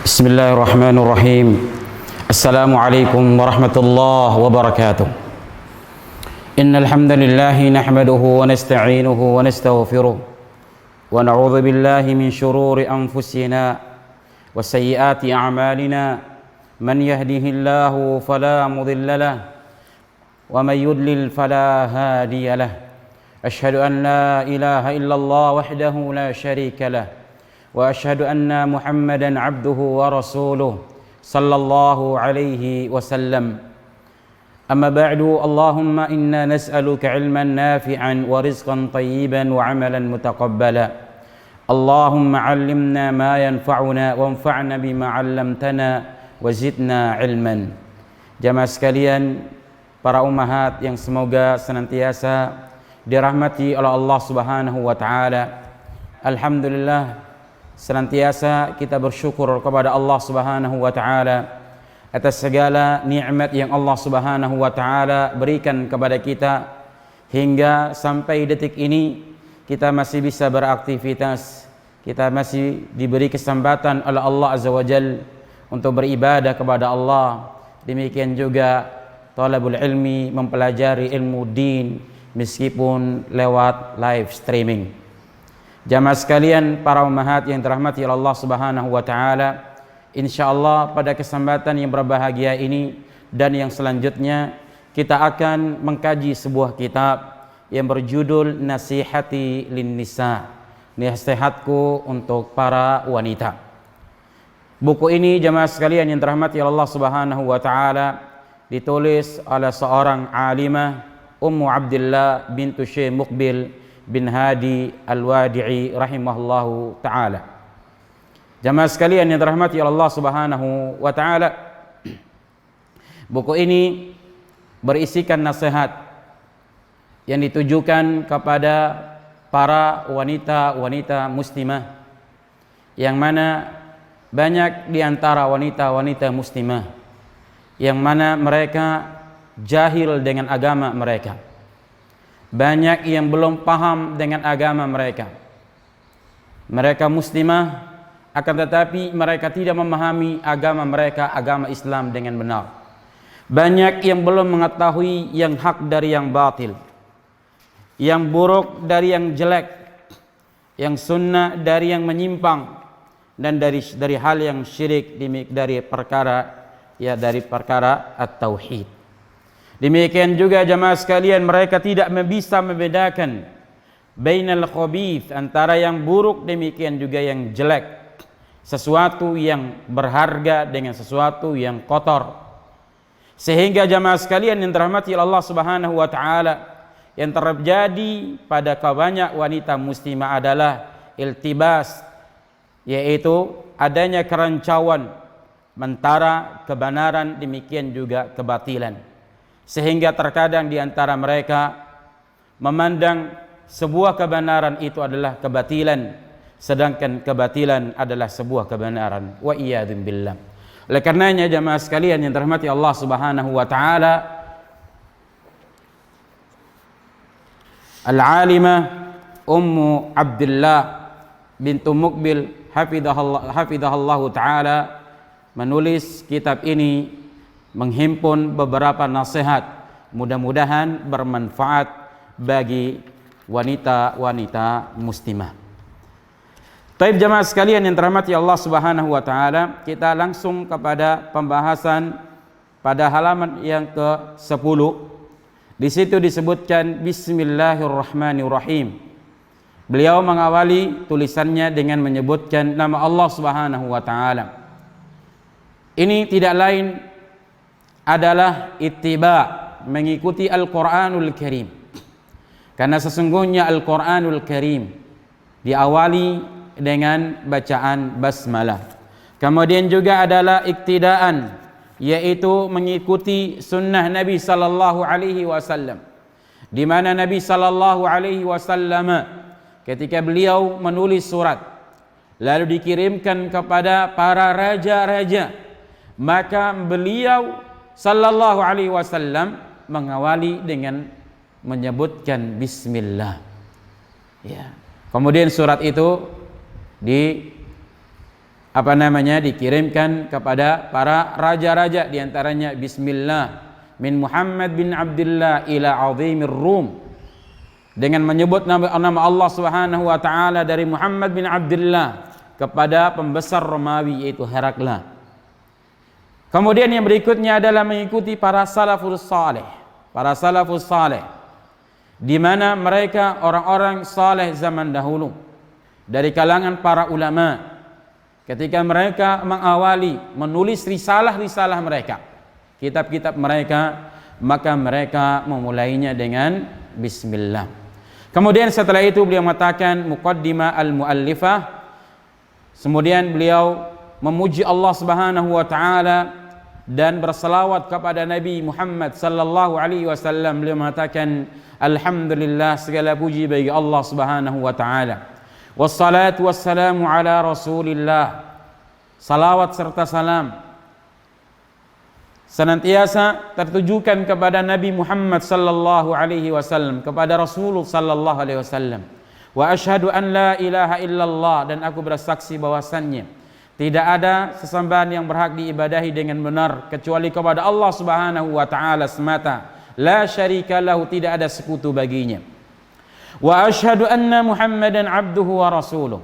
بسم الله الرحمن الرحيم. السلام عليكم ورحمة الله وبركاته. إن الحمد لله نحمده ونستعينه ونستغفره ونعوذ بالله من شرور أنفسنا وسيئات أعمالنا. من يهده الله فلا مضل له ومن يضلل فلا هادي له. أشهد أن لا إله إلا الله وحده لا شريك له وأشهد أن محمدا عبده ورسوله صلى الله عليه وسلم. أما بعد، اللهم إنا نسألك علما نافعا ورزقا طيبا وعملا متقبلا. اللهم علمنا ما ينفعنا وانفعنا بما علمتنا wazidna ilman. Jamaah sekalian, para ummahat yang semoga senantiasa dirahmati oleh Allah Subhanahu wa taala. Alhamdulillah, senantiasa kita bersyukur kepada Allah Subhanahu wa taala atas segala nikmat yang Allah Subhanahu wa taala berikan kepada kita hingga sampai detik ini kita masih bisa beraktivitas, kita masih diberi kesempatan oleh Allah Azza wa Jalla untuk beribadah kepada Allah. Demikian juga talabul ilmi, mempelajari ilmu din meskipun lewat live streaming. Jamaah sekalian, para ummahat yang dirahmati oleh Allah Subhanahu wa taala, insyaallah pada kesempatan yang berbahagia ini dan yang selanjutnya kita akan mengkaji sebuah kitab yang berjudul Nasihati lin Nisa, nasihatku untuk para wanita. Buku ini, jamaah sekalian yang dirahmati Allah Subhanahu wa taala, ditulis oleh seorang alimah, Ummu Abdillah bintu Syekh Muqbil bin Hadi Al-Wadi'i rahimahullahu taala. Jamaah sekalian yang dirahmati Allah Subhanahu wa taala, buku ini berisikan nasihat yang ditujukan kepada para wanita-wanita muslimah, yang mana banyak di antara wanita-wanita muslimah yang mana mereka jahil dengan agama mereka. Banyak yang belum paham dengan agama mereka. Mereka muslimah, akan tetapi mereka tidak memahami agama mereka, agama Islam dengan benar. Banyak yang belum mengetahui yang hak dari yang batil, yang buruk dari yang jelek, yang sunnah dari yang menyimpang, dan dari hal yang syirik, dari perkara at-tauhid. Demikian juga jamaah sekalian, mereka tidak bisa membedakan bainal khabith, antara yang buruk demikian juga yang jelek, sesuatu yang berharga dengan sesuatu yang kotor. Sehingga jamaah sekalian yang dirahmati Allah Subhanahu wa taala, yang terjadi pada banyak wanita muslimah adalah iltibas, yaitu adanya kerancuan antara kebenaran demikian juga kebatilan, sehingga terkadang di antara mereka memandang sebuah kebenaran itu adalah kebatilan, sedangkan kebatilan adalah sebuah kebenaran. Wa iyadzum billah. Oleh karenanya jamaah sekalian yang dirahmati Allah Subhanahu wa taala, al-alimah Ummu Abdillah bintu Muqbil hafidhahallahu ta'ala menulis kitab ini, menghimpun beberapa nasihat, mudah-mudahan bermanfaat bagi wanita-wanita muslimah. Taib jamaah sekalian yang dirahmati Allah Subhanahu wa taala, kita langsung kepada pembahasan pada halaman yang ke-10. Di situ disebutkan Bismillahirrahmanirrahim. Beliau mengawali tulisannya dengan menyebutkan nama Allah Subhanahu wa taala. Ini tidak lain adalah ittiba, mengikuti Al-Qur'anul Karim. Karena sesungguhnya Al-Qur'anul Karim diawali dengan bacaan basmalah. Kemudian juga adalah iktidaan, yaitu mengikuti sunnah Nabi sallallahu alaihi wasallam, di mana Nabi sallallahu alaihi wasallam ketika beliau menulis surat lalu dikirimkan kepada para raja-raja, maka beliau sallallahu alaihi wasallam mengawali dengan menyebutkan bismillah. Ya. Kemudian surat itu dikirimkan kepada para raja-raja, diantaranya Bismillah min Muhammad bin Abdullah ila azimir Rum, dengan menyebut nama Allah Subhanahu wa taala dari Muhammad bin Abdullah kepada pembesar Romawi yaitu Herakla. Kemudian yang berikutnya adalah mengikuti para salafus saleh. Para salafus saleh di mana mereka orang-orang saleh zaman dahulu dari kalangan para ulama, ketika mereka mengawali menulis risalah-risalah mereka, kitab-kitab mereka, maka mereka memulainya dengan Bismillah. Kemudian setelah itu beliau mengatakan muqaddimah al-muallifah. Kemudian beliau memuji Allah Subhanahu wa taala dan berselawat kepada Nabi Muhammad sallallahu alaihi wasallam. Beliau mengatakan alhamdulillah, segala puji bagi Allah Subhanahu wa taala. Wassalatu wassalamu ala Rasulillah. Salawat serta salam senantiasa tertujukan kepada Nabi Muhammad sallallahu alaihi wasallam, kepada Rasulullah sallallahu alaihi wasallam. Wa asyhadu an la ilaha illallah, dan aku bersaksi bahwasannya tidak ada sesembahan yang berhak diibadahi dengan benar kecuali kepada Allah Subhanahu wa taala semata. La syarika lahu, tidak ada sekutu baginya. Wa asyhadu anna Muhammadan abduhu wa rasuluh,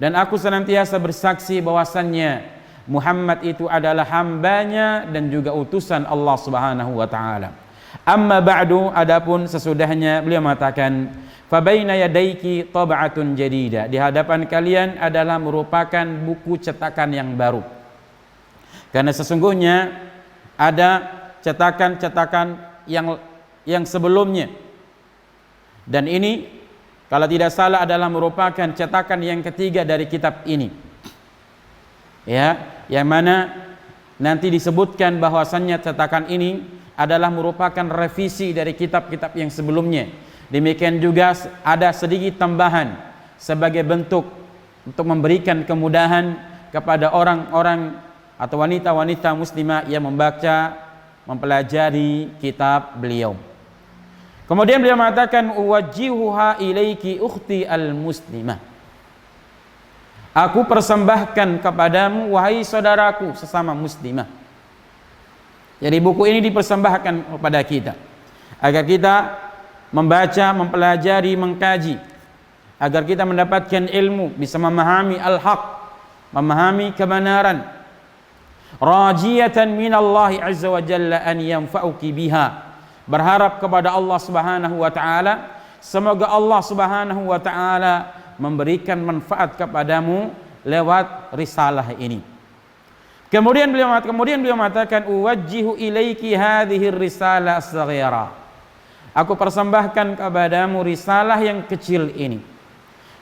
dan aku senantiasa bersaksi bahwasannya Muhammad itu adalah hambanya dan juga utusan Allah Subhanahu wa taala. Amma ba'du, adapun sesudahnya beliau mengatakan fa baina yadayki tab'atun jadida, di hadapan kalian adalah merupakan buku cetakan yang baru. Karena sesungguhnya ada cetakan-cetakan yang sebelumnya, dan ini kalau tidak salah adalah merupakan cetakan yang ketiga dari kitab ini, ya, yang mana nanti disebutkan bahwasannya cetakan ini adalah merupakan revisi dari kitab-kitab yang sebelumnya. Demikian juga ada sedikit tambahan sebagai bentuk untuk memberikan kemudahan kepada orang-orang atau wanita-wanita muslimah yang membaca, mempelajari kitab beliau. Kemudian beliau mengatakan uwajjihuha ilaiki ukhti al-muslimah. Aku persembahkan kepadamu wahai saudaraku sesama muslimah. Jadi buku ini dipersembahkan kepada kita agar kita membaca, mempelajari, mengkaji, agar kita mendapatkan ilmu, bisa memahami al-haq, memahami kebenaran. Rajiyatan minallahi azza wa jalla an yanfa'uki biha, berharap kepada Allah Subhanahu wa taala semoga Allah Subhanahu wa taala memberikan manfaat kepadamu lewat risalah ini. Kemudian beliau mengatakan uwajjihu ilaiki hadhihi risalah as-saghira. Aku persembahkan kepadamu risalah yang kecil ini.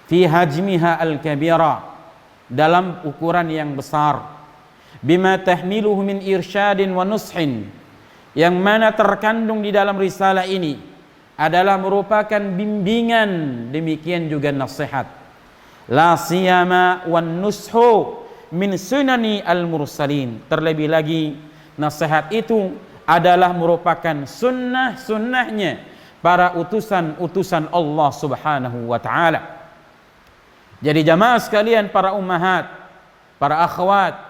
Fi hajmiha al-kabira, dalam ukuran yang besar. Bima tahmiluhu min irsyadin wa nushin, yang mana terkandung di dalam risalah ini adalah merupakan bimbingan, demikian juga nasihat. La siyama wan nushu min sunani al-mursalin. Terlebih lagi nasihat itu adalah merupakan sunnahnya para utusan Allah Subhanahu wa taala. Jadi jamaah sekalian, para ummahat, para akhwat,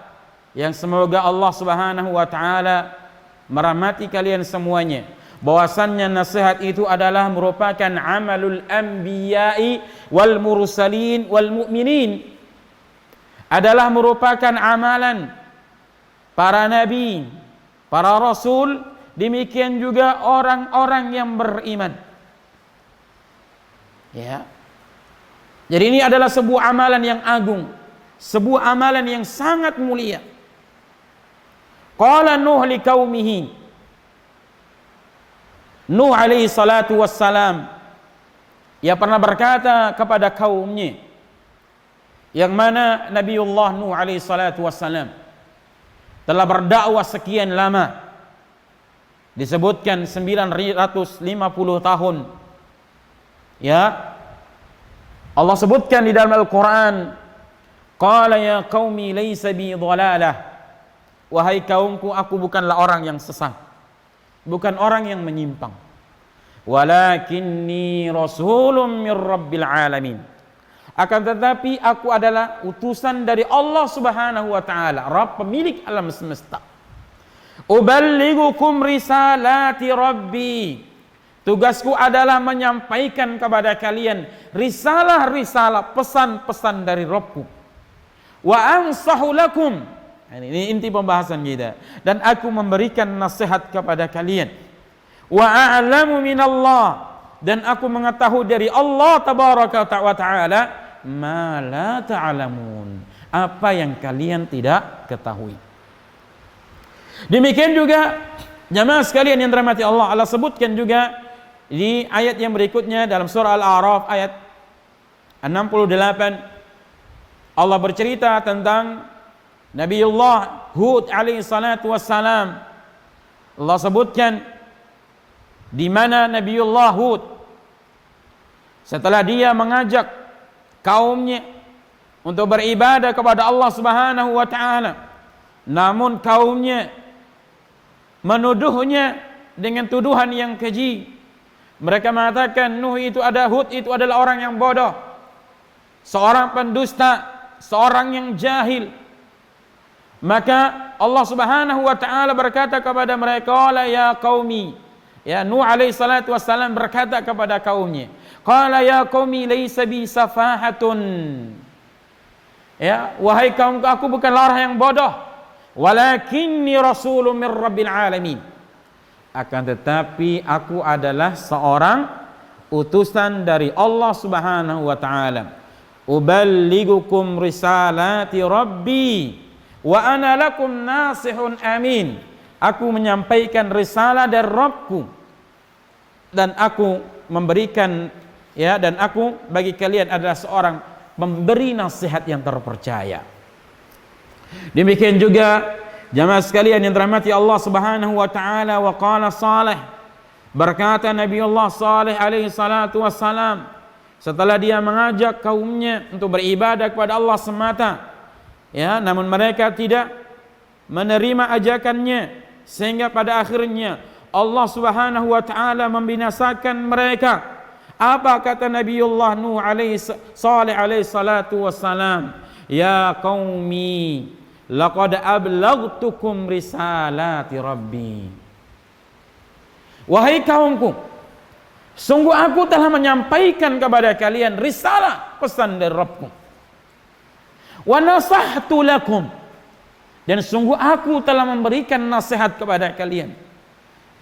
yang semoga Allah Subhanahu wa taala merahmati kalian semuanya, bahwasannya nasihat itu adalah merupakan amalul anbiya'i wal mursalin wal mu'minin, adalah merupakan amalan para nabi, para rasul, demikian juga orang-orang yang beriman. Ya. Jadi ini adalah sebuah amalan yang agung, sebuah amalan yang sangat mulia. Qala Nuh liqaumihi, Nuh alaihi salatu wassalam, ia pernah berkata kepada kaumnya, yang mana Nabiullah Nuh alaihi salatu wassalam telah berdakwah sekian lama, disebutkan 950 tahun. Ya, Allah sebutkan di dalam Al-Quran, qala ya qaumi laysa bi dhalalah, wahai kaumku, aku bukanlah orang yang sesat, bukan orang yang menyimpang. Walakinni rasulun min rabbil alamin, Akan tetapi aku adalah utusan dari Allah Subhanahu wa taala, Rabb pemilik alam semesta. Uballighukum risalati rabbi. Tugasku adalah menyampaikan kepada kalian risalah-risalah, pesan-pesan dari Rabbku. Wa ansahu lakum. Ini inti pembahasan kita. Dan aku memberikan nasihat kepada kalian. Wa a'lamu minallah. Dan aku mengetahui dari Allah tabaraka wa ta'ala ma la ta'lamun, apa yang kalian tidak ketahui. Demikian juga jamaah sekalian yang dirahmati Allah, Allah sebutkan juga di ayat yang berikutnya dalam surah Al-A'raf ayat 68, Allah bercerita tentang Nabiullah Hud alaihi salatu wassalam. Allah sebutkan di mana Nabiullah Hud setelah dia mengajak kaumnya untuk beribadah kepada Allah Subhanahu wa taala, namun kaumnya menuduhnya dengan tuduhan yang keji. Mereka mengatakan Hud itu adalah orang yang bodoh, seorang pendusta, seorang yang jahil. Maka Allah Subhanahu wa taala berkata kepada mereka, "La ya qaumi." Ya, Nuh alaihi salatu wassalam berkata kepada kaumnya, "Qala ya qaumi laysa bi safahatun." Ya, wahai kaumku, aku bukanlah orang yang bodoh, walakinni rasulun mir rabbil alamin. Akan tetapi aku adalah seorang utusan dari Allah Subhanahu wa taala. Uballighukum risalati rabbi wa ana lakum nasihun amin. Aku menyampaikan risalah dari Rabbku dan aku memberikan, ya, dan aku bagi kalian adalah seorang pemberi nasihat yang terpercaya. Demikian juga jamaah sekalian yang dirahmati Allah Subhanahu wa taala, wa qala Saleh, berkata Nabiullah Saleh alaihi salatu wassalam setelah dia mengajak kaumnya untuk beribadah kepada Allah semata, ya, namun mereka tidak menerima ajakannya, sehingga pada akhirnya Allah Subhanahu wa taala membinasakan mereka. Apa kata Nabiullah Nuh Saleh alaihi salatu wassalam? Ya qaumi laqad ablaghtukum risalati rabbi. Wahai kaumku, sungguh aku telah menyampaikan kepada kalian risalah, pesan dari Rabbku. Wa nasahtu lakum, dan sungguh aku telah memberikan nasihat kepada kalian.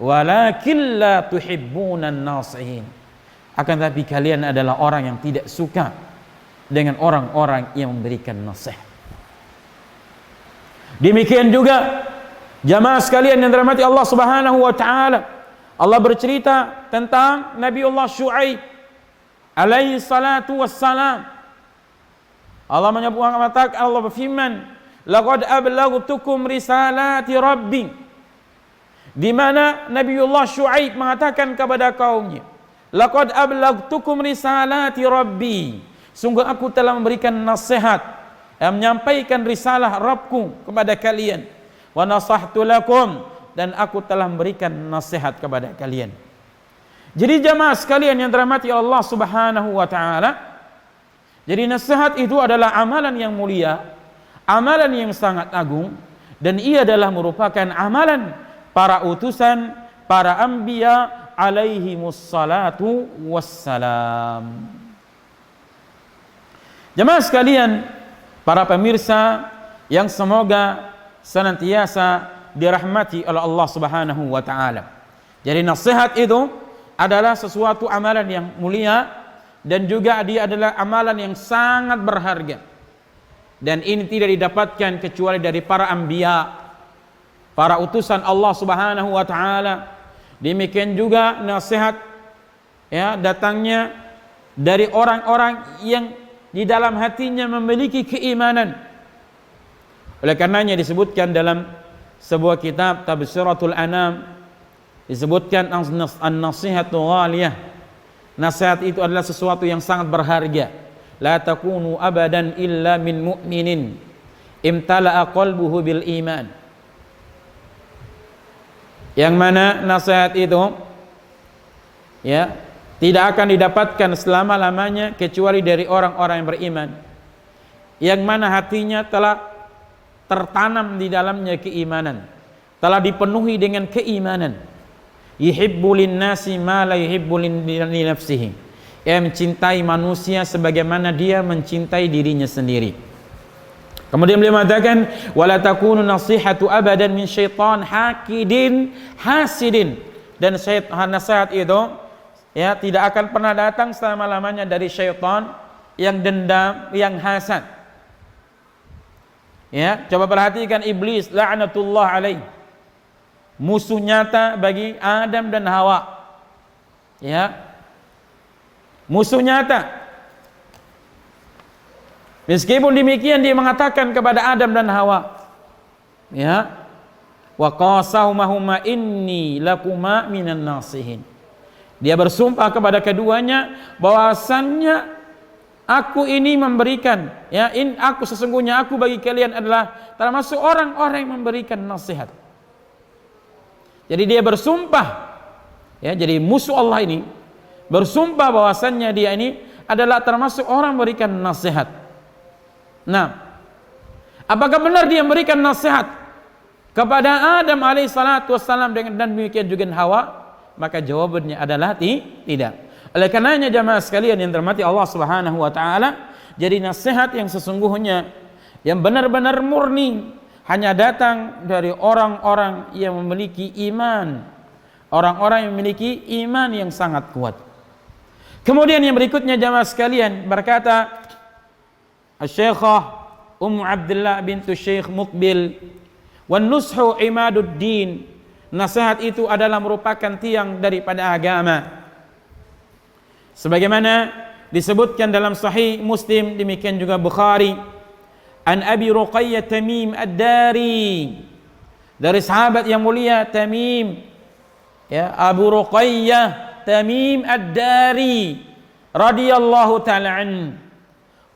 Walakin la tuhibbunan nasihin, akan tapi kalian adalah orang yang tidak suka dengan orang-orang yang memberikan nasihat. Demikian juga jamaah sekalian yang dirahmati Allah Subhanahu wa taala, Allah bercerita tentang Nabiullah Syuaib alaihi salatu wassalam. Allah menyebutkan, Allah berfirman, laqad ablaghtukum risalati rabbi, di mana Nabiullah Syuaib mengatakan kepada kaumnya, laqad ablaghtukum risalati rabbi, sungguh aku telah memberikan nasihat, menyampaikan risalah Rabbku kepada kalian. Wa nasahtu lakum, dan aku telah memberikan nasihat kepada kalian. Jadi jamaah sekalian yang dirahmati Allah Subhanahu wa taala, jadi nasihat itu adalah amalan yang mulia, amalan yang sangat agung, dan ia adalah merupakan amalan para utusan, para anbiya alaihimus salatu wassalam. Jemaah sekalian, para pemirsa yang semoga senantiasa dirahmati oleh Allah Subhanahu wa taala. Jadi nasihat itu adalah sesuatu amalan yang mulia, dan juga dia adalah amalan yang sangat berharga. Dan ini tidak didapatkan kecuali dari para anbiya, para utusan Allah Subhanahu wa taala. Demikian juga nasihat, ya, datangnya dari orang-orang yang di dalam hatinya memiliki keimanan. Oleh karenanya disebutkan dalam sebuah kitab Tabsiratul Anam, disebutkan an-nasihatu ghaliyah. Nasihat itu adalah sesuatu yang sangat berharga. La takunu abadan illa min mu'minin imtala'a qalbuhu bil iman. Yang mana nasihat itu, ya, tidak akan didapatkan selama-lamanya kecuali dari orang-orang yang beriman, yang mana hatinya telah tertanam di dalamnya keimanan, telah dipenuhi dengan keimanan. Yuhibbu linnasi ma la yuhibbu li nafsihi, ia mencintai manusia sebagaimana dia mencintai dirinya sendiri. Kemudian beliau mengatakan, wala takunu nasihatu abadan min syaitan hakidin hasidin, dan nasihat itu ya tidak akan pernah datang selama-lamanya dari syaitan yang dendam, yang hasad. Ya, coba perhatikan iblis la'natullah alaih, musuh nyata bagi Adam dan Hawa. Ya, musuh nyata. Meskipun demikian dia mengatakan kepada Adam dan Hawa, ya, wa qasamahuma inni lakuma minan nasihin. Dia bersumpah kepada keduanya bahwasannya aku ini memberikan, ya, aku sesungguhnya aku bagi kalian adalah termasuk orang-orang yang memberikan nasihat. Jadi dia bersumpah, ya, jadi musuh Allah ini bersumpah bahwasannya dia ini adalah termasuk orang memberikan nasihat. Nah, apakah benar dia memberikan nasihat kepada Adam alaihissalatu wassalam dan demikian juga Hawa? Maka jawabannya adalah tidak. Oleh karenanya jamaah sekalian yang dirahmati Allah Subhanahu wa taala, jadi nasihat yang sesungguhnya yang benar-benar murni hanya datang dari orang-orang yang memiliki iman, orang-orang yang memiliki iman yang sangat kuat. Kemudian yang berikutnya jamaah sekalian, berkata Asy-Syekhah Ummu Abdullah bintu Syekh Muqbil, wan nushu imaduddin, nasihat itu adalah merupakan tiang daripada agama. Sebagaimana disebutkan dalam Sahih Muslim, demikian juga Bukhari, an Abi Ruqayyah Tamim Ad-Dari, dari sahabat yang mulia Tamim, ya, Abu Ruqayyah Tamim Ad-Dari radhiyallahu ta'ala an.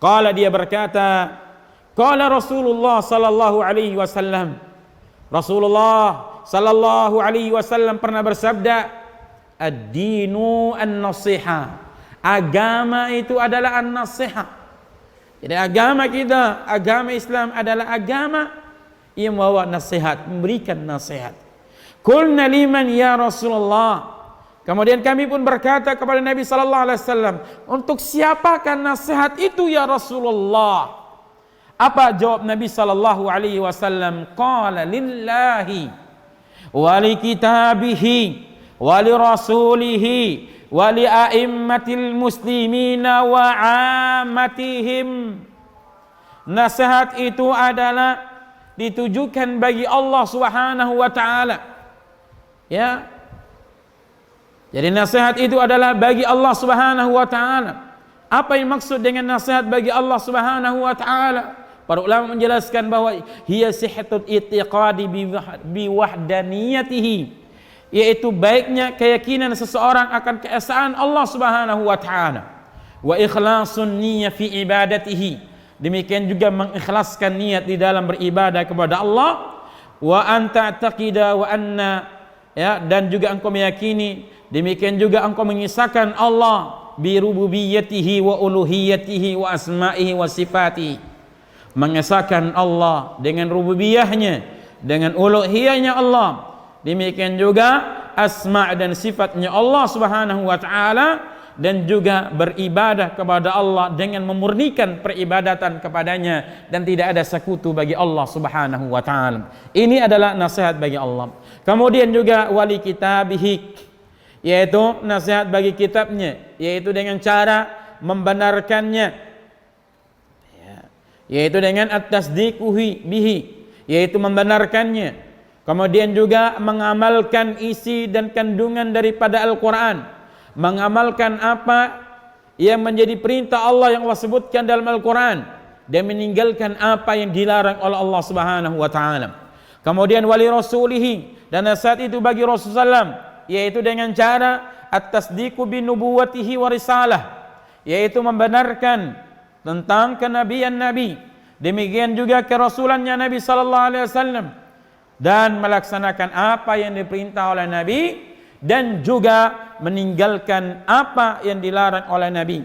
Qala, dia berkata, qala Rasulullah sallallahu alaihi wasallam, Rasulullah sallallahu alaihi wasallam pernah bersabda, ad-dinu an-nasiha, agama itu adalah an-nasiha. Jadi agama kita, agama Islam adalah agama yang membawa nasihat, memberikan nasihat. Qulna liman ya Rasulullah, kemudian kami pun berkata kepada Nabi sallallahu alaihi wasallam, untuk siapakah nasihat itu ya Rasulullah? Apa jawab Nabi sallallahu alaihi wasallam? Qala lillahi wa li kitabihi wa li rasulihi wa li a'immatil muslimina wa ammatihim. Nasihat itu adalah ditujukan bagi Allah Subhanahu wa taala. Ya. Jadi nasihat itu adalah bagi Allah Subhanahu wa taala. Apa yang maksud dengan nasihat bagi Allah Subhanahu wa taala? Para ulama menjelaskan bahwa hiya sihhatul i'tiqadi bi wahdaniyatihi, yaitu baiknya keyakinan seseorang akan keesaan Allah Subhanahu wa taala, wa ikhlasun niyyah fi ibadatihi, demikian juga mengikhlaskan niat di dalam beribadah kepada Allah, wa anta taqida wa anna, ya, dan juga engkau meyakini, demikian juga engkau mengisahkan Allah bi rububiyyatihi wa uluhiyyatihi wa asma'ihi wa sifatihi, mengesahkan Allah dengan rububiyahnya, dengan uluhiyahnya Allah, demikian juga asma' dan sifatnya Allah Subhanahu wa taala, dan juga beribadah kepada Allah dengan memurnikan peribadatan kepadanya dan tidak ada sekutu bagi Allah Subhanahu wa taala. Ini adalah nasihat bagi Allah. Kemudian juga wali kitabihi, yaitu nasihat bagi kitabnya, yaitu dengan cara membenarkannya, yaitu dengan at-tasdiqu bihi, yaitu membenarkannya. Kemudian juga mengamalkan isi dan kandungan daripada Al-Quran, mengamalkan apa yang menjadi perintah Allah yang Allah sebutkan dalam Al-Quran, dan meninggalkan apa yang dilarang oleh Allah Subhanahu wa taala. Kemudian wali rasulihi, dan nasihat itu bagi Rasulullah, yaitu dengan cara at-tasdiqu bi nubuwwatihi wa risalah, yaitu membenarkan tentang kenabian Nabi, demikian juga kerasulannya Nabi sallallahu alaihi wasallam, dan melaksanakan apa yang diperintah oleh Nabi, dan juga meninggalkan apa yang dilarang oleh Nabi.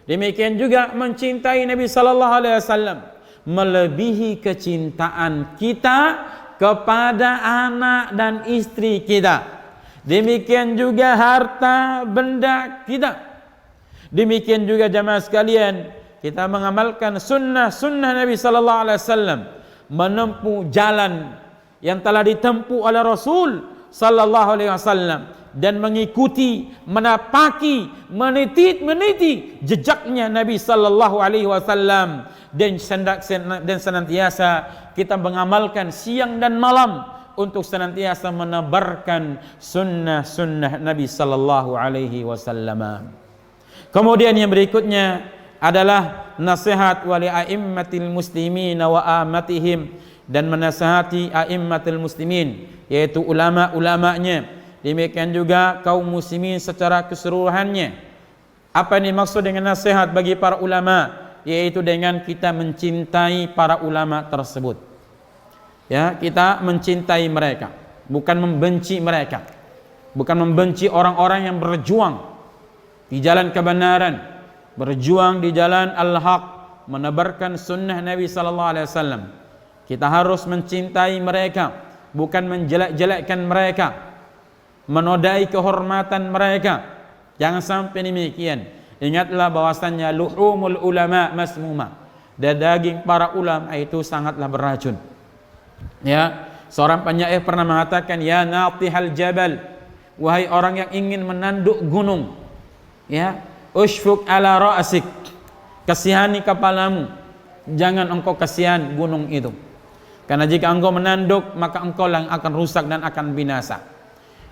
Demikian juga mencintai Nabi sallallahu alaihi wasallam melebihi kecintaan kita kepada anak dan istri kita. Demikian juga harta benda kita. Demikian juga jamaah sekalian, kita mengamalkan sunnah Nabi sallallahu alaihi wasallam, menempuh jalan yang telah ditempuh oleh Rasul sallallahu alaihi wasallam dan mengikuti, menapaki, meniti jejaknya Nabi sallallahu alaihi wasallam dan senantiasa kita mengamalkan siang dan malam untuk senantiasa menebarkan sunnah Nabi sallallahu alaihi wasallam. Kemudian yang berikutnya adalah nasihat wali a'immatil muslimin wa amatihim, dan menasihati a'immatil muslimin, yaitu ulama-ulamanya. Demikian juga kaum muslimin secara keseluruhannya. Apa yang dimaksud dengan nasihat bagi para ulama? Yaitu dengan kita mencintai para ulama tersebut. Ya, kita mencintai mereka, bukan membenci mereka. Bukan membenci orang-orang yang berjuang di jalan kebenaran, berjuang di jalan al-haq, menebarkan sunnah Nabi sallallahu alaihi wasallam. Kita harus mencintai mereka, bukan menjelek-jelekkan mereka, menodai kehormatan mereka. Jangan sampai demikian. Ingatlah bahwasannya luhumul ulama masmuma, dan daging para ulama itu sangatlah beracun. Ya, seorang penyair pernah mengatakan, ya natihal jabal, wahai orang yang ingin menanduk gunung, ya, ushfuk ala ra'sik, kasihani kepalamu, jangan engkau kasihan gunung itu. Karena jika engkau menanduk, maka engkau yang akan rusak dan akan binasa.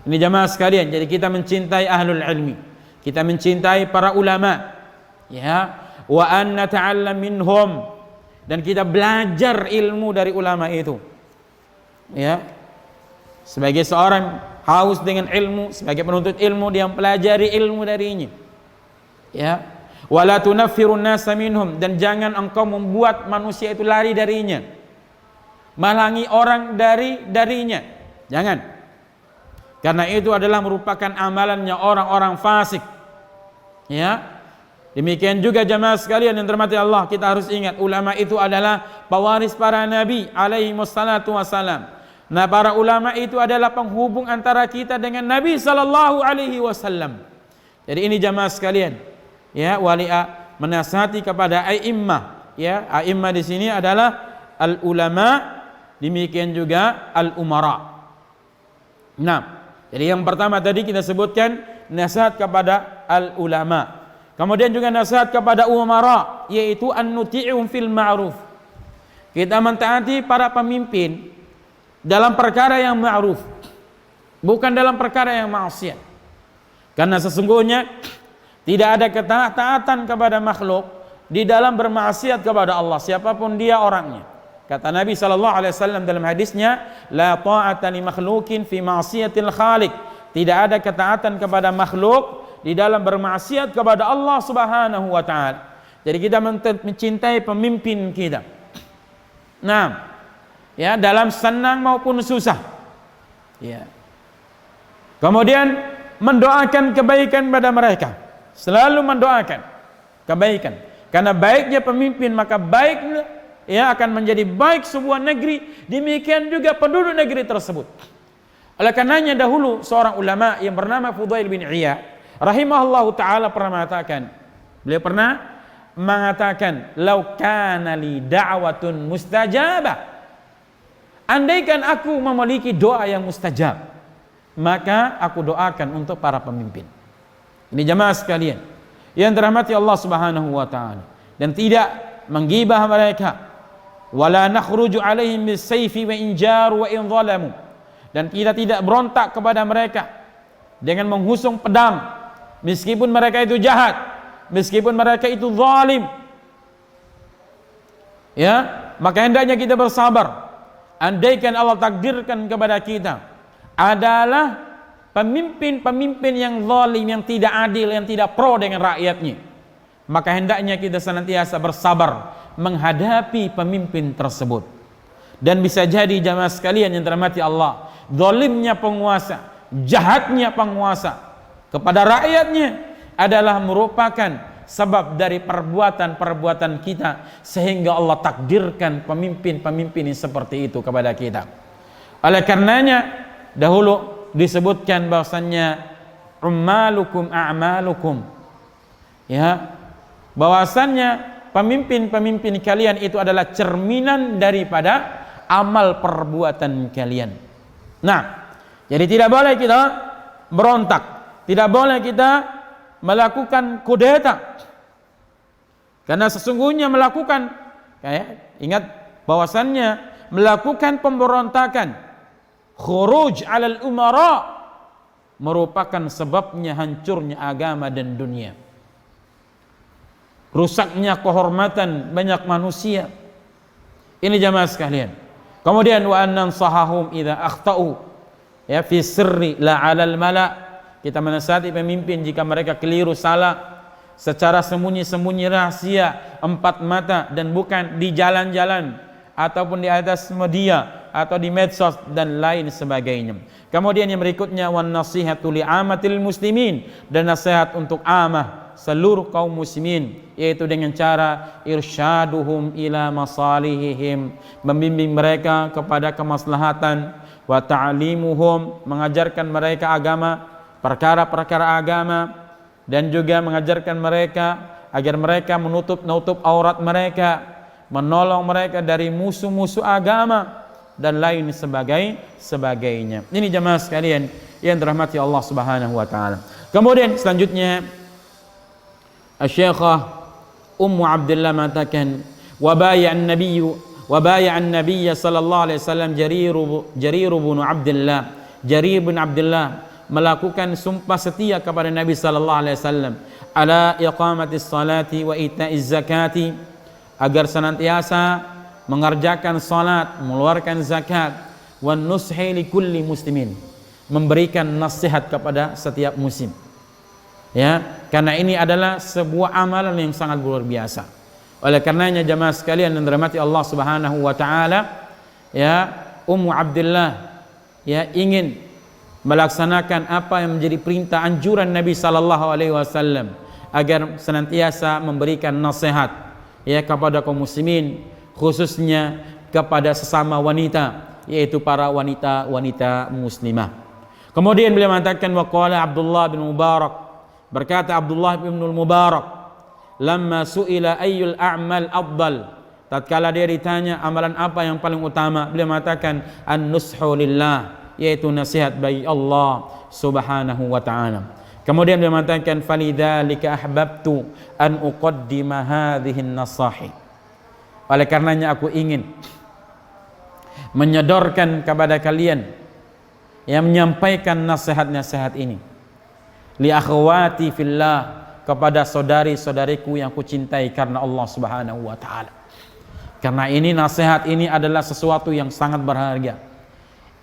Ini jamaah sekalian, jadi kita mencintai ahlul ilmi, kita mencintai para ulama, ya, wa an nata'allam minhum, dan kita belajar ilmu dari ulama itu. Ya, sebagai seorang haus dengan ilmu, sebagai penuntut ilmu, dia mempelajari ilmu darinya. Ya, wala tunaffirun nasa minhum, dan jangan engkau membuat manusia itu lari darinya, menghalangi orang darinya. Jangan. Karena itu adalah merupakan amalannya orang-orang fasik. Ya. Demikian juga jamaah sekalian yang dirahmati Allah, kita harus ingat ulama itu adalah pewaris para nabi alaihi wassalatu wassalam. Nah, para ulama itu adalah penghubung antara kita dengan Nabi sallallahu alaihi wasallam. Jadi ini jamaah sekalian, ya, wali'a menasihati kepada a'immah, ya. A'immah di sini adalah al ulama, demikian juga al umara. Nah, jadi yang pertama tadi kita sebutkan nasihat kepada al ulama. Kemudian juga nasihat kepada umara, yaitu an-nuti'um fil ma'ruf. Kita mentaati para pemimpin dalam perkara yang ma'ruf, bukan dalam perkara yang maksiat. Karena sesungguhnya tidak ada ketaatan kepada makhluk di dalam bermaksiat kepada Allah, siapapun dia orangnya. Kata Nabi sallallahu alaihi wasallam dalam hadisnya, la ta'ata li makhluqin fi ma'siyatil khaliq. Tidak ada ketaatan kepada makhluk di dalam bermaksiat kepada Allah Subhanahu wa taala. Jadi kita mencintai pemimpin kita. Nah, ya, dalam senang maupun susah. Ya. Kemudian mendoakan kebaikan pada mereka. Selalu mendoakan kebaikan. Karena baiknya pemimpin, maka baik, ya, akan menjadi baik sebuah negeri, demikian juga penduduk negeri tersebut. Oleh karenanya dahulu seorang ulama yang bernama Fudail bin Iyad rahimahullahu taala pernah mengatakan, beliau pernah mengatakan, "Lau kana li da'watun mustajabah." Andaikan aku memiliki doa yang mustajab, maka aku doakan untuk para pemimpin. Ini jamaah sekalian yang dirahmati Allah Subhanahu wa taala, dan tidak menggibah mereka, wala nakhruju alaihim bis-sayfi wa in jaru wa in zalamu, dan kita tidak berontak kepada mereka dengan menghusung pedang meskipun mereka itu jahat, meskipun mereka itu zalim. Ya, maka hendaknya kita bersabar. Andaikan Allah takdirkan kepada kita adalah pemimpin-pemimpin yang zalim, yang tidak adil, yang tidak pro dengan rakyatnya, maka hendaknya kita senantiasa bersabar menghadapi pemimpin tersebut. Dan bisa jadi jamaah sekalian yang dirahmati Allah, zalimnya penguasa, jahatnya penguasa, kepada rakyatnya adalah merupakan sebab dari perbuatan-perbuatan kita sehingga Allah takdirkan pemimpin-pemimpin yang seperti itu kepada kita. Oleh karenanya dahulu disebutkan bahwasannya ummalukum a'malukum, ya, bahwasannya pemimpin-pemimpin kalian itu adalah cerminan daripada amal perbuatan kalian. Nah, jadi tidak boleh kita berontak, tidak boleh kita melakukan kudeta, karena sesungguhnya melakukan, ingat bahwasannya melakukan pemberontakan, khuruj alal umara, merupakan sebabnya hancurnya agama dan dunia, rusaknya kehormatan banyak manusia. Ini jamaah sekalian. Kemudian wa annan sahahum idza akhtau, ya, fi sirri la 'alal mala'. Kita menasihati pemimpin jika mereka keliru salah secara sembunyi-sembunyi rahasia, empat mata, dan bukan di jalan-jalan ataupun di atas media atau di medsos dan lain sebagainya. Kemudian yang berikutnya wan nasihatu li amatil muslimin, dan nasihat untuk amah seluruh kaum muslimin, yaitu dengan cara irsyaduhum ila masalihihim, membimbing mereka kepada kemaslahatan, wa ta'limuhum, mengajarkan mereka agama, perkara-perkara agama, dan juga mengajarkan mereka agar mereka menutup aurat mereka, menolong mereka dari musuh-musuh agama dan lain sebagainya. Ini jemaah sekalian yang dirahmati Allah Subhanahu wa taala. Kemudian selanjutnya Asy-Syekhah Ummu Abdullah mengatakan wa bay'an nabiyy sallallahu alaihi wasallam Jarir bin Abdullah melakukan sumpah setia kepada Nabi sallallahu alaihi wasallam ala iqamatis salati wa ita'iz zakati, agar senantiasa mengerjakan salat, mengeluarkan zakat, wan nushi li kulli muslimin, memberikan nasihat kepada setiap muslim. Ya, karena ini adalah sebuah amalan yang sangat luar biasa. Oleh karenanya jemaah sekalian yang dirahmati Allah Subhanahu wa taala, ya, Ummu Abdullah, ya, ingin melaksanakan apa yang menjadi perintah anjuran Nabi sallallahu alaihi wasallam agar senantiasa memberikan nasihat, ya, kepada kaum muslimin, khususnya kepada sesama wanita, yaitu para wanita muslimah. Kemudian beliau mengatakan waqala Abdullah bin Mubarak, berkata Abdullah bin Mubarak, lamma su'ila ayyul a'mal afdal, tatkala dia ditanya amalan apa yang paling utama, beliau mengatakan an-nushu lillah, yaitu nasihat bagi Allah Subhanahu wa ta'ala. Kemudian beliau mengatakan falidzalika ahbabtu an uqaddima hadhihi an-nasahi, oleh karenanya aku ingin menyodorkan kepada kalian, yang menyampaikan nasihat-nasihat ini li akhwati fillah, kepada saudari-saudariku yang aku cintai karena Allah Subhanahu wa ta'ala. Karena ini nasihat ini adalah sesuatu yang sangat berharga.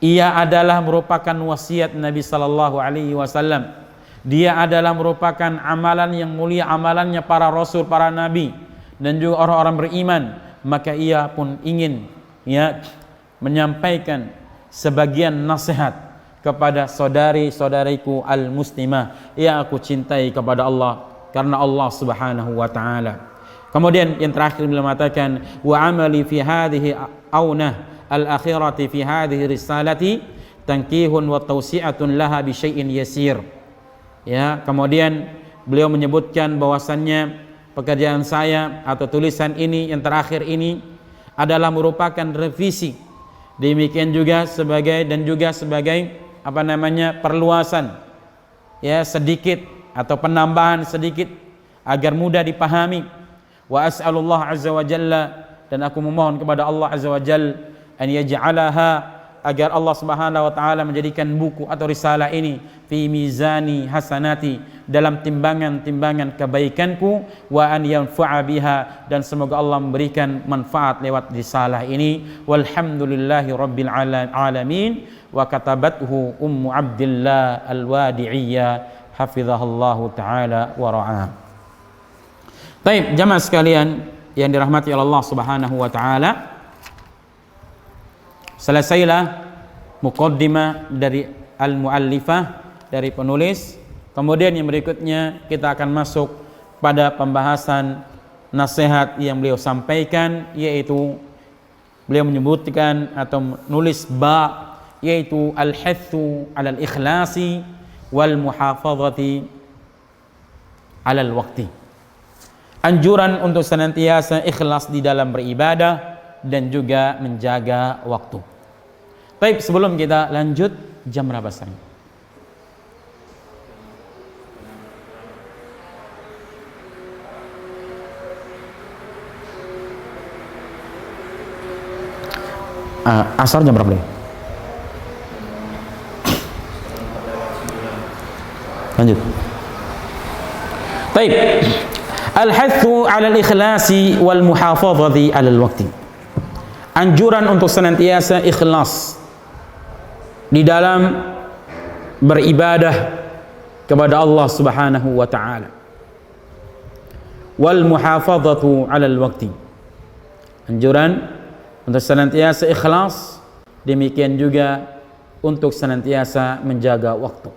Ia adalah merupakan wasiat Nabi sallallahu alaihi wasallam. Dia adalah merupakan amalan yang mulia, amalannya para rasul, para nabi, dan juga orang-orang beriman. Maka ia pun ingin, ya, menyampaikan sebagian nasihat kepada saudari-saudariku al-muslimah yang aku cintai kepada Allah karena Allah Subhanahu wa taala. Kemudian yang terakhir beliau mengatakan wa amali fi hadhihi aunah al-akhirati fi hadhihi risalati tankihun wa tawsi'atun laha bi syai'in yasir. Ya, kemudian beliau menyebutkan bahwasannya pekerjaan saya atau tulisan ini yang terakhir ini adalah merupakan revisi, demikian juga sebagai perluasan, ya, sedikit atau penambahan sedikit agar mudah dipahami. Wa as'alullah azza wa jalla, dan aku memohon kepada Allah azza wa jalla an yaj'alaha, agar Allah Subhanahu wa taala menjadikan buku atau risalah ini fi mizani hasanati, dalam timbangan-timbangan kebaikanku, wa an yanfa'a biha, dan semoga Allah memberikan manfaat lewat risalah ini. Walhamdulillahi rabbil alamin. Wa katabathu Ummu Abdillah al-Wadi'iyah hafizahullahu taala wa ra'ah. Baik, jamaah sekalian yang dirahmati Allah Subhanahu wa taala, selesailah muqaddimah dari al-muallifah, dari penulis, Kemudian yang berikutnya kita akan masuk pada pembahasan nasihat yang beliau sampaikan, yaitu beliau menyebutkan atau menulis bab, yaitu al-hathu 'alal ikhlasi wal muhafazati 'alal waqti. Anjuran untuk senantiasa ikhlas di dalam beribadah dan juga menjaga waktu. Baik, sebelum kita lanjut, jam berapa sekarang? Asar jam berapa? Lanjut. Baik. Al-hathu 'ala al-ikhlasi wal muhafazati 'ala al-waqti. Anjuran untuk senantiasa ikhlas di dalam beribadah kepada Allah Subhanahu wa taala. Wal muhafazatu 'ala al-waqti. Anjuran untuk senantiasa ikhlas, demikian juga untuk senantiasa menjaga waktu.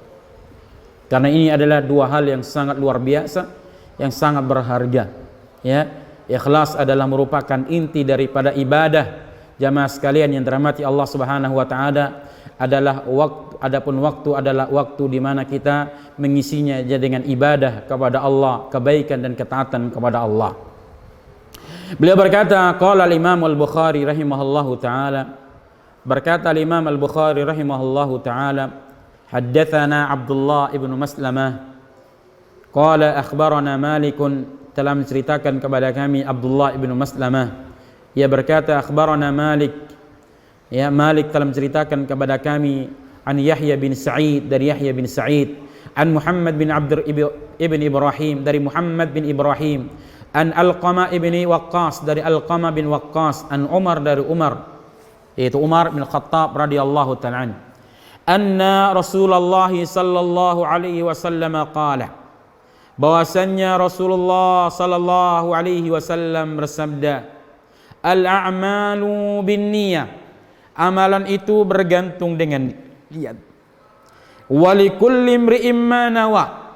Karena ini adalah dua hal yang sangat luar biasa, yang sangat berharga. Ya, ikhlas adalah merupakan inti daripada ibadah. Jamaah sekalian yang dirahmati Allah Subhanahu wa taala, adalah waktu, adapun waktu adalah waktu di mana kita mengisinya dengan ibadah kepada Allah, kebaikan dan ketaatan kepada Allah. Beliau berkata, qala al-Imam al-Bukhari rahimahullahu taala, berkata al-Imam al-Bukhari rahimahullahu taala, haddatsana Abdullah ibn Maslamah qala akhbarana Malik, telah menceritakan kepada kami Abdullah ibn Maslamah, ia berkata akhbarana Malik, ya, Malik telah menceritakan kepada kami an Yahya bin Sa'id, dari Yahya bin Sa'id, an Muhammad bin Abd ibn Ibrahim, dari Muhammad bin Ibrahim, an Alqamah ibni Waqqas, dari Alqamah bin Waqqas, an Umar, dari Umar, yaitu Umar bin Khattab radhiyallahu ta'ala, anna Rasulullah sallallahu alaihi wasallam qala, bahwasannya Rasulullah sallallahu alaihi wasallam bersabda, al-a'malu binniyah, amalan itu bergantung dengan niat, wa likulli imri'in ma nawa,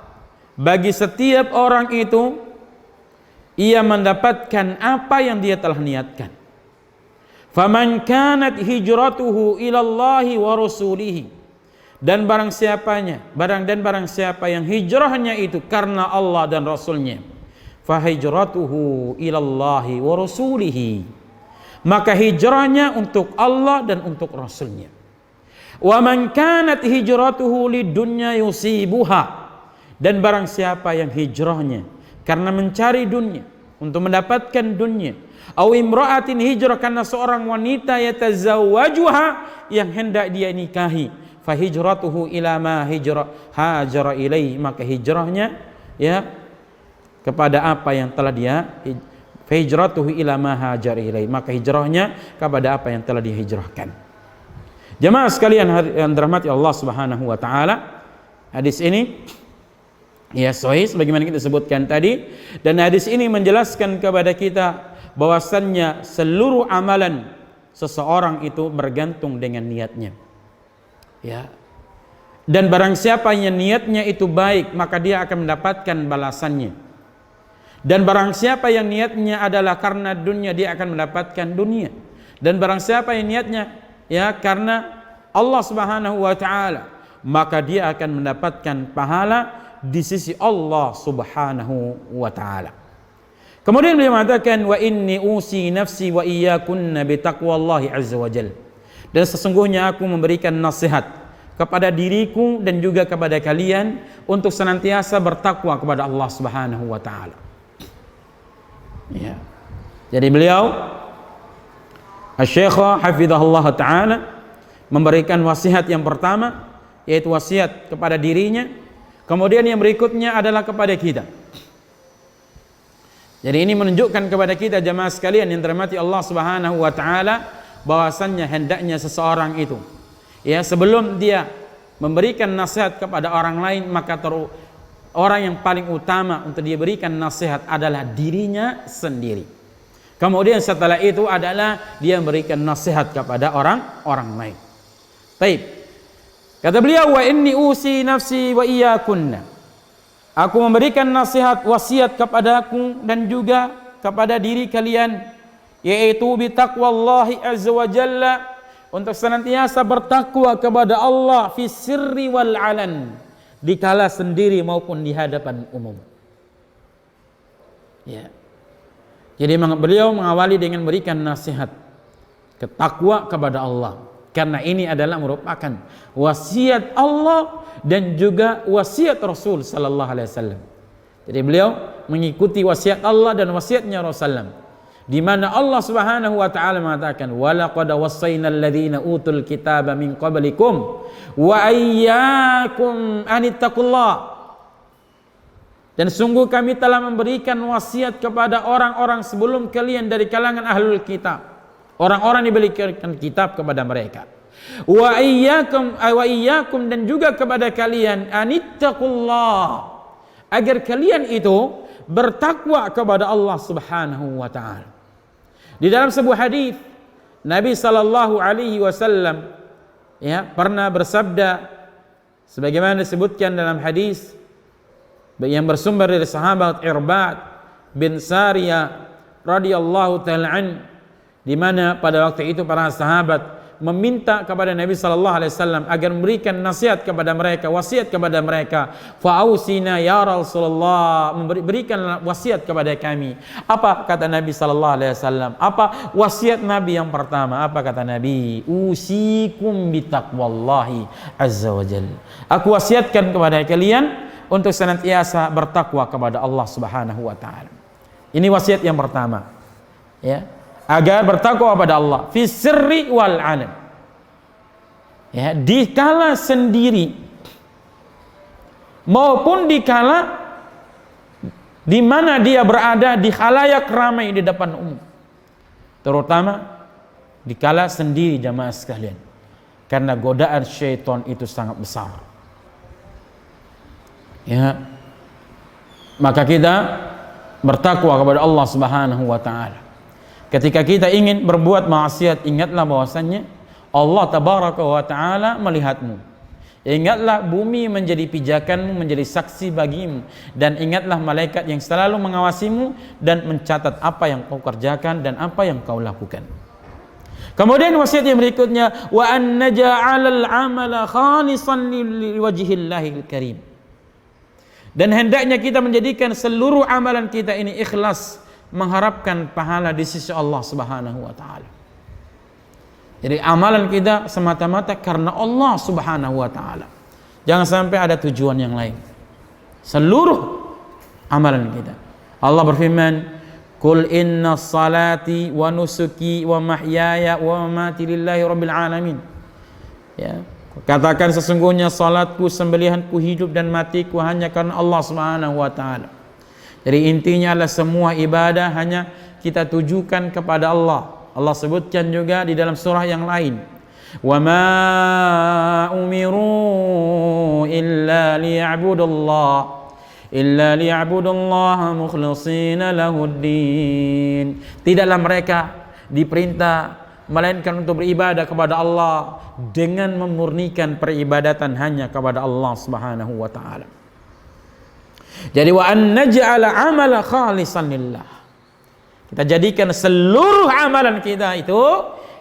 bagi setiap orang itu ia mendapatkan apa yang dia telah niatkan. Faman kanat hijratuhu ilallahi wa rasulihi, dan barang siapa yang hijrahnya itu karena Allah dan Rasulnya, fa hijratuhu ilallahi wa rasulihi, maka hijrahnya untuk Allah dan untuk Rasulnya. Wa man kanat hijratuhu lidunya yusibuha, dan barang siapa yang hijrahnya karena mencari dunia, untuk mendapatkan dunia, au imra'atin hijrah, karena seorang wanita yatazawwajuha, yang hendak dia nikahi, fa hijratuhu ila ma hajara ilaih, maka hijrahnya ya kepada apa yang telah dia, fa hijratuhu ila ma hajara ilaih, maka hijrahnya kepada apa yang telah dihijrahkan. Jemaah sekalian yang dirahmati Allah Subhanahu wa taala, hadis ini ya sahih sebagaimana kita sebutkan tadi, dan hadis ini menjelaskan kepada kita bahwasannya seluruh amalan seseorang itu bergantung dengan niatnya. Ya. Dan barang siapa yang niatnya itu baik, maka dia akan mendapatkan balasannya. Dan barang siapa yang niatnya adalah karena dunia, dia akan mendapatkan dunia. Dan barang siapa yang niatnya ya karena Allah Subhanahu wa taala, maka dia akan mendapatkan pahala di sisi Allah Subhanahu wa taala. Kemudian beliau mengatakan, wa inni usi nafsi wa iyyakunna bi taqwallahi azza wajal, dan sesungguhnya aku memberikan nasihat kepada diriku dan juga kepada kalian untuk senantiasa bertakwa kepada Allah Subhanahu wa taala. Ya. Jadi beliau Asy-Syaikh hafizahullah taala memberikan wasiat yang pertama, yaitu wasiat kepada dirinya. Kemudian yang berikutnya adalah kepada kita. Jadi ini menunjukkan kepada kita jamaah sekalian yang dirahmati Allah Subhanahu wa taala, bahwasannya hendaknya seseorang itu ya sebelum dia memberikan nasihat kepada orang lain, maka orang yang paling utama untuk dia berikan nasihat adalah dirinya sendiri. Kemudian setelah itu adalah dia memberikan nasihat kepada orang lain. Baik. Kata beliau, wa inni usi nafsi wa iyyakunna, Aku memberikan nasihat wasiat kepadaku dan juga kepada diri kalian, yaitu bitaqwallahi azza wa jalla, untuk senantiasa bertakwa kepada Allah fi sirri wal alan, dikala sendiri maupun di hadapan umum. Ya. Jadi beliau mengawali dengan memberikan nasihat ketakwa kepada Allah, karena ini adalah merupakan wasiat Allah dan juga wasiat Rasul sallallahu alaihi wasallam. Jadi beliau mengikuti wasiat Allah dan wasiatnya Rasulullah, di mana Allah Subhanahu wa taala mengatakan, "Wa laqad wassaynal ladzina utul kitaba min qablikum wa iyyakum an ittaqullah." Dan sungguh kami telah memberikan wasiat kepada orang-orang sebelum kalian dari kalangan ahlul kitab, orang-orang diberikan kitab kepada mereka. Wa iyyakum dan juga kepada kalian, anittaqullah, agar kalian itu bertakwa kepada Allah Subhanahu wa taala. Di dalam sebuah hadis Nabi sallallahu alaihi wasallam pernah bersabda, sebagaimana disebutkan dalam hadis yang bersumber dari sahabat Irbad bin Sariyah radhiyallahu taala an, di mana pada waktu itu para sahabat meminta kepada Nabi sallallahu alaihi wasallam agar memberikan nasihat kepada mereka, wasiat kepada mereka. Fa'ausina ya Rasulullah, berikan wasiat kepada kami. Apa kata Nabi sallallahu alaihi wasallam? Apa wasiat Nabi yang pertama? Apa kata Nabi? Usikum bitaqwallahi azza wa jalla. Aku wasiatkan kepada kalian untuk senantiasa bertakwa kepada Allah Subhanahu wa taala. Ini wasiat yang pertama. Ya. Agar bertakwa kepada Allah fi sirri wal alam, ya, dikala sendiri maupun dikala di mana dia berada di khalayak ramai di depan umum, terutama dikala sendiri jamaah sekalian, karena godaan syaitan itu sangat besar. Ya, maka kita bertakwa kepada Allah Subhanahu wa taala. Ketika kita ingin berbuat maksiat, ingatlah bahwasannya Allah tabaraka wa taala melihatmu. Ingatlah bumi menjadi pijakanmu, menjadi saksi bagimu, dan ingatlah malaikat yang selalu mengawasimu dan mencatat apa yang kau kerjakan dan apa yang kau lakukan. Kemudian wasiat yang berikutnya, wa an naj'alal 'amala khalisan liwajhillahil karim. Dan hendaknya kita menjadikan seluruh amalan kita ini ikhlas, mengharapkan pahala di sisi Allah Subhanahu wa taala. Jadi amalan kita semata-mata karena Allah Subhanahu wa taala. Jangan sampai ada tujuan yang lain. Seluruh amalan kita. Allah berfirman, "Qul inna salati wa nusuki wa mahyaya wa mamati lillahi rabbil alamin." Ya, katakan sesungguhnya salatku, sembelihanku, hidup dan matiku hanya karena Allah Subhanahu wa taala. Jadi intinya adalah semua ibadah hanya kita tujukan kepada Allah. Allah sebutkan juga di dalam surah yang lain, wa ma umiru illa liya'budullaha mukhlishina lahuddin. Tidaklah mereka diperintah melainkan untuk beribadah kepada Allah dengan memurnikan peribadatan hanya kepada Allah Subhanahu wa taala. Jadi wa an naj'ala 'amala khalisan lillah. Kita jadikan seluruh amalan kita itu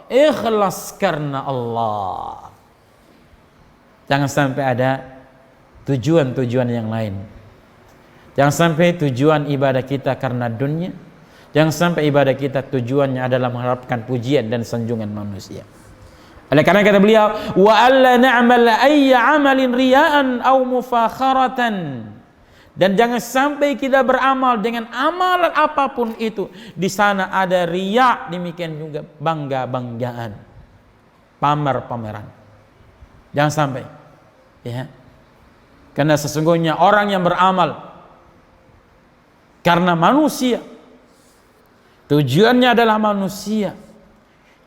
ikhlas karena Allah. Jangan sampai ada tujuan-tujuan yang lain. Jangan sampai tujuan ibadah kita karena dunia. Jangan sampai ibadah kita tujuannya adalah mengharapkan pujian dan sanjungan manusia. Oleh karena kata beliau, wa alla na'mal ayya 'amalin riya'an aw mufakharatan. Dan jangan sampai kita beramal dengan amalan apapun itu, di sana ada riya, demikian juga bangga-banggaan, pamer-pameran. Jangan sampai, ya. Karena sesungguhnya orang yang beramal karena manusia, tujuannya adalah manusia,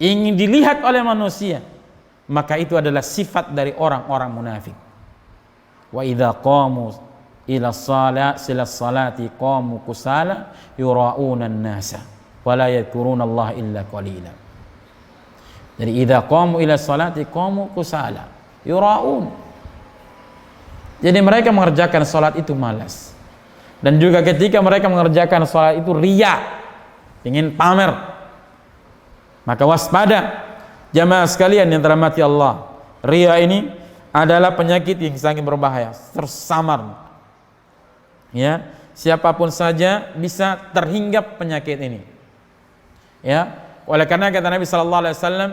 ingin dilihat oleh manusia, maka itu adalah sifat dari orang-orang munafik. Wa idza qamu ila salati qamu kusala yura'una an-nasa wa la yadhkuruna Allah illa qalila. Jadi idza qamu ila salati qamu kusala yura'un. Jadi mereka mengerjakan salat itu malas. Dan juga ketika mereka mengerjakan sholat itu riya, ingin pamer. Maka waspada jamaah sekalian yang dirahmati Allah. Riya ini adalah penyakit yang sangat berbahaya, tersamar. Ya, siapapun saja bisa terhinggap penyakit ini. Ya, oleh karena kata Nabi sallallahu alaihi wasallam,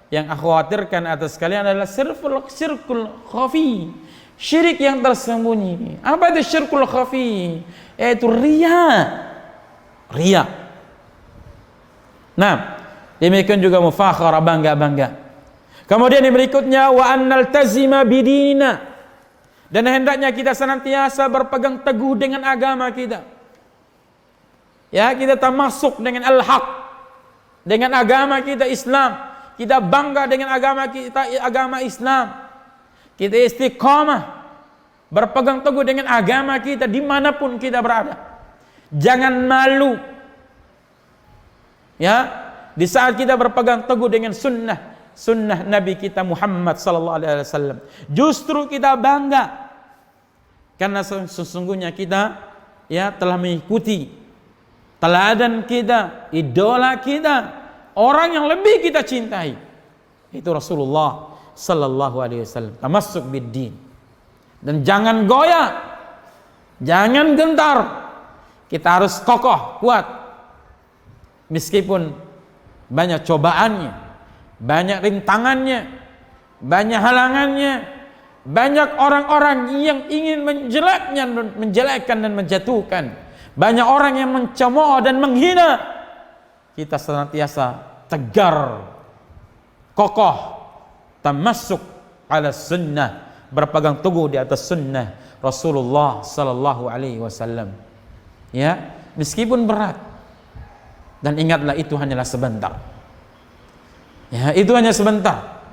yang aku khawatirkan atas kalian adalah syirkul khafi, syirik yang tersembunyi. Apa itu syirkul khafi? Yaitu riya. Riya. Nah, demikian juga mufakhara, bangga-bangga. Kemudian yang berikutnya wa annal tazima bidinina, dan hendaknya kita senantiasa berpegang teguh dengan agama kita. Ya, kita tamasuk dengan al-haq, dengan agama kita Islam. Kita bangga dengan agama kita, agama Islam. Kita istiqamah, berpegang teguh dengan agama kita dimanapun kita berada. Jangan malu. Ya, di saat kita berpegang teguh dengan sunnah Nabi kita Muhammad sallallahu alaihi wasallam, justru kita bangga karena sesungguhnya kita ya telah mengikuti teladan kita, idola kita, orang yang lebih kita cintai, itu Rasulullah sallallahu alaihi wasallam. Tamassuk biddin, dan jangan goyah, jangan gentar. Kita harus kokoh, kuat, meskipun banyak cobaannya, banyak rintangannya, banyak halangannya, banyak orang-orang yang ingin menjelekkan dan menjatuhkan, banyak orang yang mencemooh dan menghina. Kita senantiasa tegar, kokoh, tamassuk ala sunnah, berpegang teguh di atas sunnah Rasulullah sallallahu alaihi wasallam. Ya, meskipun berat, dan ingatlah itu hanyalah sebentar. Ya, itu hanya sebentar.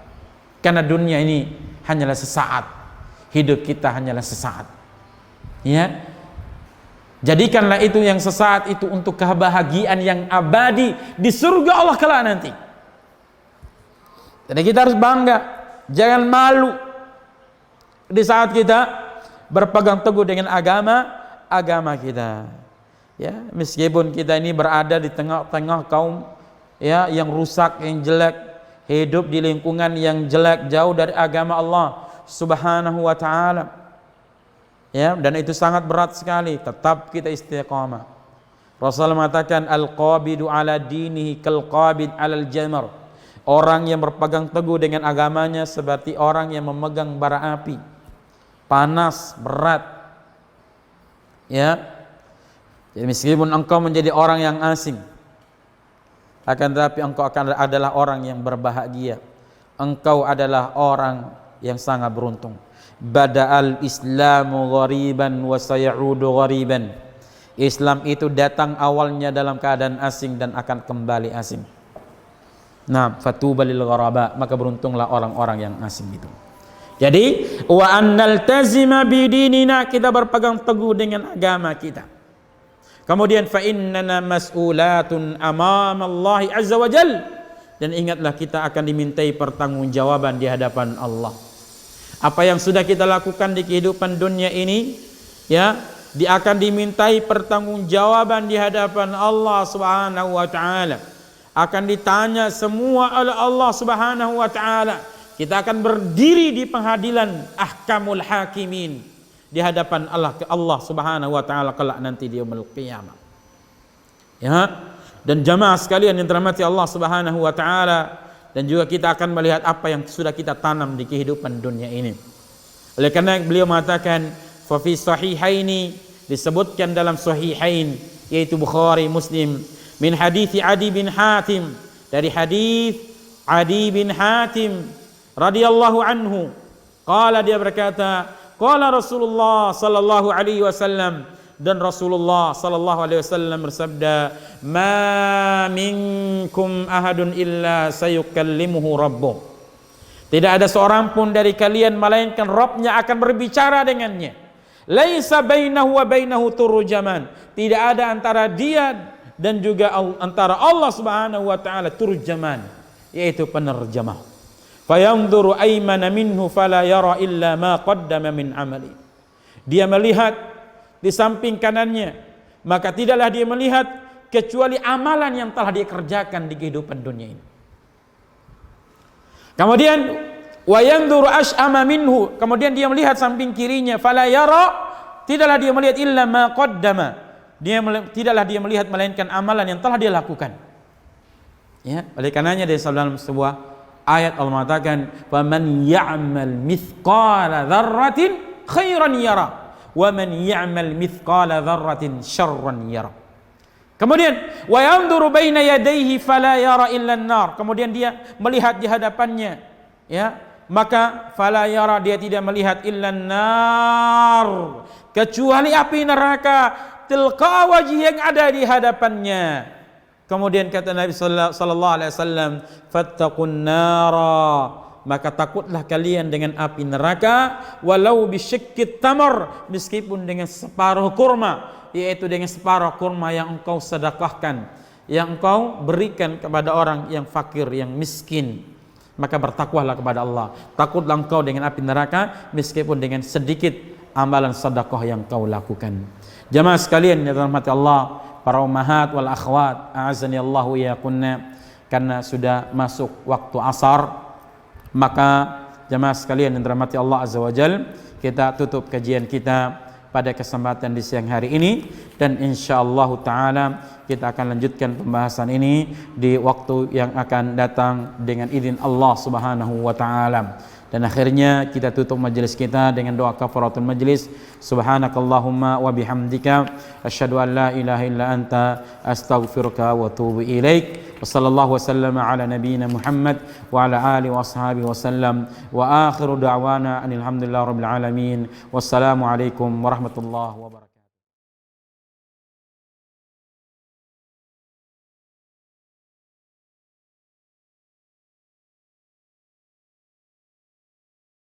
Karena dunia ini hanyalah sesaat. Hidup kita hanyalah sesaat. Ya. Jadikanlah itu yang sesaat itu untuk kebahagiaan yang abadi di surga Allah kelak nanti. Jadi kita harus bangga, jangan malu di saat kita berpegang teguh dengan agama kita. Ya, meskipun kita ini berada di tengah-tengah kaum ya yang rusak, yang jelek, hidup di lingkungan yang jelek, jauh dari agama Allah Subhanahu wa taala. Ya, dan itu sangat berat sekali, tetap kita istiqamah. Rasulullah mengatakan al-qabidu ala dinihi kal-qabid alal jamar. Orang yang berpegang teguh dengan agamanya seperti orang yang memegang bara api. Panas, berat. Ya. Jadi meskipun engkau menjadi orang yang asing, akan tetapi engkau akan adalah orang yang berbahagia. Engkau adalah orang yang sangat beruntung. Bada'al Islamu ghariban wa sayaudu ghariban. Islam itu datang awalnya dalam keadaan asing dan akan kembali asing. Nah, fatuba lil gharaba, maka beruntunglah orang-orang yang asing itu. Jadi, wa annal tazima bidinina, kita berpegang teguh dengan agama kita. Kemudian fa innana mas'ulatun amama Allah azza wa jal, dan ingatlah kita akan dimintai pertanggungjawaban di hadapan Allah. Apa yang sudah kita lakukan di kehidupan dunia ini, ya, dia akan dimintai pertanggungjawaban di hadapan Allah Subhanahu wa taala. Akan ditanya semua oleh Allah Subhanahu wa taala. Kita akan berdiri di pengadilan ahkamul hakimin di hadapan Allah Subhanahu wa taala kelak nanti di yaumul qiyamah. Ya, dan jamaah sekalian yang dirahmati Allah Subhanahu wa taala, dan juga kita akan melihat apa yang sudah kita tanam di kehidupan dunia ini. Oleh karena beliau mengatakan fa fi sahihaini, disebutkan dalam sahihain yaitu Bukhari Muslim, min hadits Adi bin Hatim, dari hadis Adi bin Hatim radhiyallahu anhu, qala, dia berkata, qala Rasulullah sallallahu alaihi wasallam, dan Rasulullah sallallahu alaihi wasallam bersabda, ma minkum ahadun illa sayukallimuhu rabbuh. Tidak ada seorang pun dari kalian melainkan Rabbnya akan berbicara dengannya. Laisa bainahu wa bainahu turjaman. Tidak ada antara dia dan juga antara Allah Subhanahu wa taala turjaman, yaitu penerjemah. Fayanzuru aymana minhu fala yara illa ma qaddama min amali. Dia melihat di samping kanannya, maka tidaklah dia melihat kecuali amalan yang telah dia kerjakan di kehidupan dunia ini. Kemudian wa yanzuru ash'ama minhu, kemudian dia melihat samping kirinya, fala yara, tidaklah dia melihat illa ma qaddama, tidaklah dia melihat melainkan amalan yang telah dia lakukan. Ya, oleh karenanya di dalam sebuah ayat Allah mengatakan, "Faman ya'mal mithqala dzarratin khairan yara, wa man ya'mal mithqala dzarratin syarran yara." Kemudian wa yanzuru baina yadayhi fala yara illa an-nar, kemudian dia melihat di hadapannya, ya, maka fala yara, dia tidak melihat illa an-nar, kecuali api neraka, tilqa wajhi, yang ada di hadapannya. Kemudian kata Nabi sallallahu alaihi wasallam, fattaqun nara, maka takutlah kalian dengan api neraka, walau bisyiqqit tamar, meskipun dengan separuh kurma, yaitu dengan separuh kurma yang engkau sedekahkan, yang engkau berikan kepada orang yang fakir, yang miskin. Maka bertakwalah kepada Allah, takutlah engkau dengan api neraka meskipun dengan sedikit amalan sedekah yang kau lakukan. Jamaah sekalian yang dirahmati Allah, para ummahat wal akhwat, a'azani Allah wa iyyakunna, karena sudah masuk waktu asar, maka jamaah sekalian yang dirahmati Allah azza wajal, kita tutup kajian kita pada kesempatan di siang hari ini, dan insyaallah taala kita akan lanjutkan pembahasan ini di waktu yang akan datang dengan izin Allah Subhanahu wa taala. Dan akhirnya kita tutup majelis kita dengan doa kafaratul majlis. Subhanakallahumma wa bihamdika asyhadu an la ilaha illa anta astaghfiruka wa atubu ilaik. Wa sallallahu wasallam ala nabiyyina Muhammad wa ala alihi wa ashabihi wasallam. Wa akhiru da'wana alhamdulillahi rabbil alamin. Wassalamu alaikum warahmatullahi wabarakatuh.